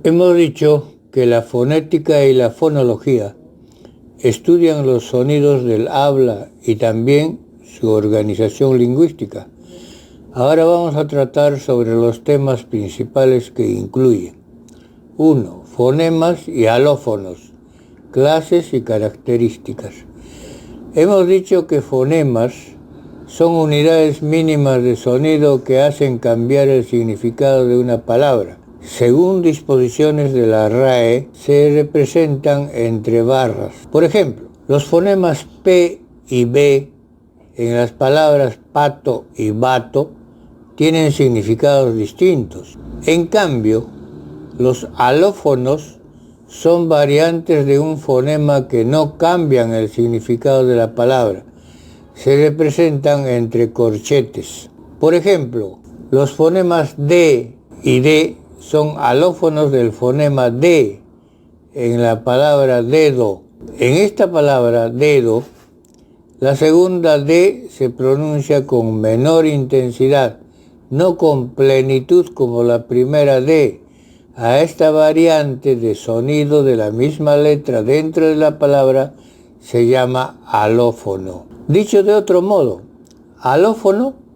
Hemos dicho que la fonética y la fonología estudian los sonidos del habla y también su organización lingüística. Ahora vamos a tratar sobre los temas principales que incluyen. 1. Fonemas y alófonos, clases y características. Hemos dicho que fonemas son unidades mínimas de sonido que hacen cambiar el significado de una palabra. Según disposiciones de la RAE, se representan entre barras. Por ejemplo, los fonemas P y B en las palabras pato y vato tienen significados distintos. En cambio, los alófonos son variantes de un fonema que no cambian el significado de la palabra. Se representan entre corchetes. Por ejemplo, los fonemas D y D son alófonos del fonema D en la palabra dedo. En esta palabra dedo, la segunda D se pronuncia con menor intensidad, no con plenitud como la primera D. A esta variante de sonido de la misma letra dentro de la palabra se llama alófono. Dicho de otro modo, alófono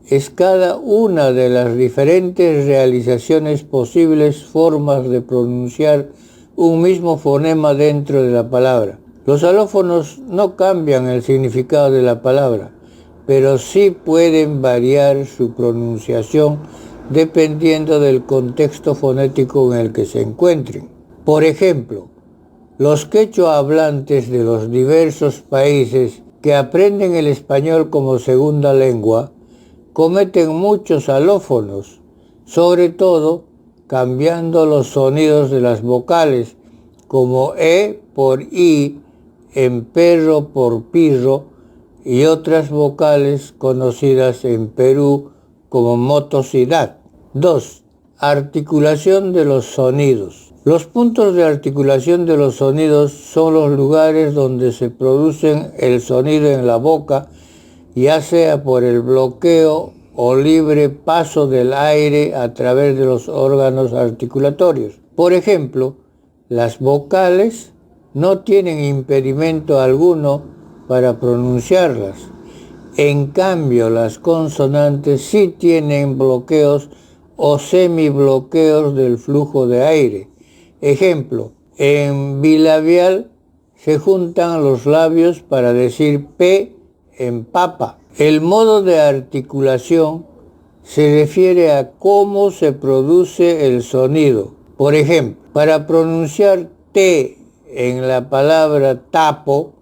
es cada una de las diferentes realizaciones posibles formas de pronunciar un mismo fonema dentro de la palabra. Los alófonos no cambian el significado de la palabra, pero sí pueden variar su pronunciación dependiendo del contexto fonético en el que se encuentren. Por ejemplo, los quechua hablantes de los diversos países que aprenden el español como segunda lengua cometen muchos alófonos, sobre todo cambiando los sonidos de las vocales, como E por I, en perro por pirro, y otras vocales conocidas en Perú como motosidad. 2. Articulación de los sonidos. Los puntos de articulación de los sonidos son los lugares donde se producen el sonido en la boca, ya sea por el bloqueo o libre paso del aire a través de los órganos articulatorios. Por ejemplo, las vocales no tienen impedimento alguno para pronunciarlas. En cambio, las consonantes sí tienen bloqueos o semibloqueos del flujo de aire. Ejemplo, en bilabial se juntan los labios para decir P en papa. El modo de articulación se refiere a cómo se produce el sonido. Por ejemplo, para pronunciar T en la palabra tapo,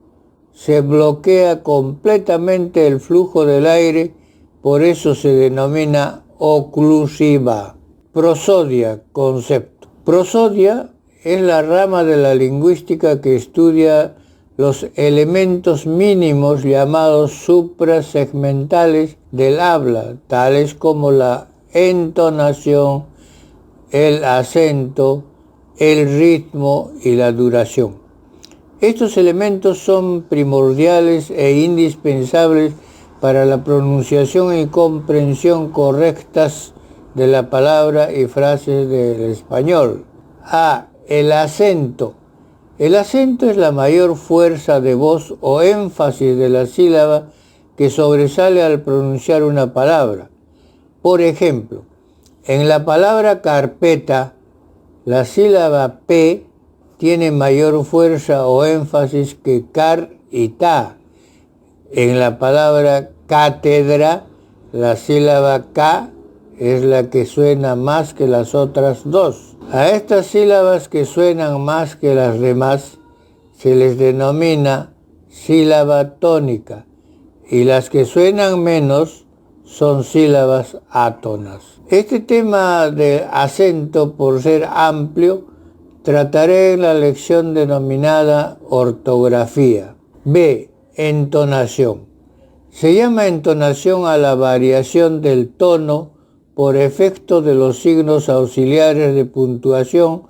se bloquea completamente el flujo del aire, por eso se denomina oclusiva. Prosodia, concepto. Prosodia es la rama de la lingüística que estudia los elementos mínimos llamados suprasegmentales del habla, tales como la entonación, el acento, el ritmo y la duración. Estos elementos son primordiales e indispensables para la pronunciación y comprensión correctas de la palabra y frases del español. A. El acento. El acento es la mayor fuerza de voz o énfasis de la sílaba que sobresale al pronunciar una palabra. Por ejemplo, en la palabra carpeta, la sílaba P tiene mayor fuerza o énfasis que car y ta. En la palabra cátedra, la sílaba K es la que suena más que las otras dos. A estas sílabas que suenan más que las demás se les denomina sílaba tónica, y las que suenan menos son sílabas átonas. Este tema de acento, por ser amplio, trataré en la lección denominada ortografía. B. Entonación. Se llama entonación a la variación del tono por efecto de los signos auxiliares de puntuación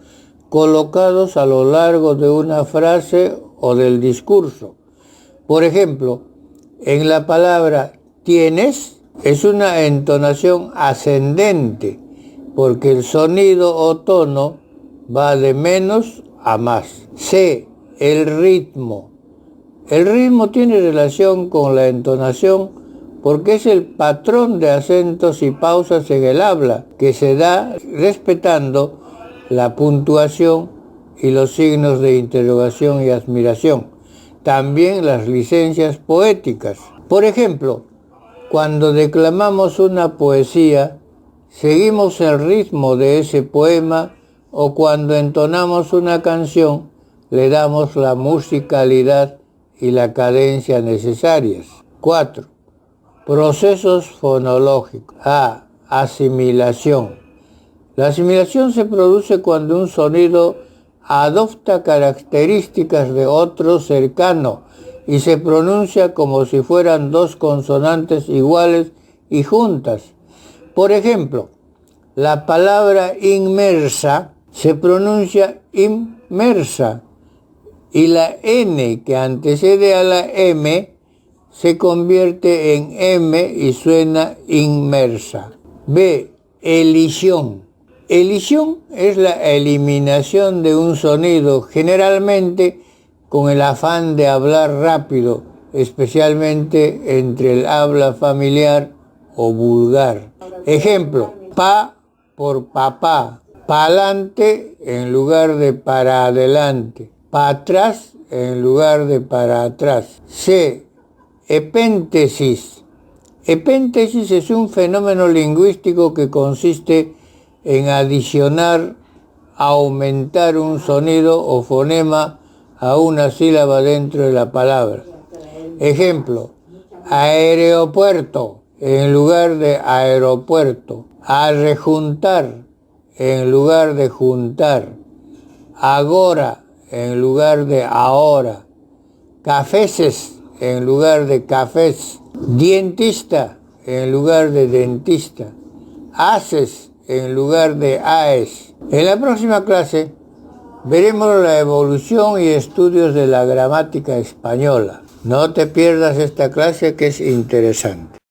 colocados a lo largo de una frase o del discurso. Por ejemplo, en la palabra tienes es una entonación ascendente, porque el sonido o tono va de menos a más. C. El ritmo. El ritmo tiene relación con la entonación porque es el patrón de acentos y pausas en el habla que se da respetando la puntuación y los signos de interrogación y admiración. También las licencias poéticas. Por ejemplo, cuando declamamos una poesía, seguimos el ritmo de ese poema, o cuando entonamos una canción, le damos la musicalidad y la cadencia necesarias. 4. Procesos fonológicos. A. Asimilación. La asimilación se produce cuando un sonido adopta características de otro cercano y se pronuncia como si fueran dos consonantes iguales y juntas. Por ejemplo, la palabra inmersa se pronuncia inmersa y la N que antecede a la M se convierte en M y suena inmersa. B. Elisión. Elisión es la eliminación de un sonido, generalmente con el afán de hablar rápido, especialmente entre el habla familiar o vulgar. Ejemplo, pa por papá, pa'lante en lugar de para adelante, pa atrás en lugar de para atrás. C. Epéntesis. Epéntesis es un fenómeno lingüístico que consiste en adicionar, aumentar un sonido o fonema a una sílaba dentro de la palabra. Ejemplo, aeropuerto en lugar de aeropuerto, a rejuntar en lugar de juntar, agora en lugar de ahora, cafeses en lugar de cafés, dientista en lugar de dentista, haces en lugar de AES. En la próxima clase veremos la evolución y estudios de la gramática española. No te pierdas esta clase que es interesante.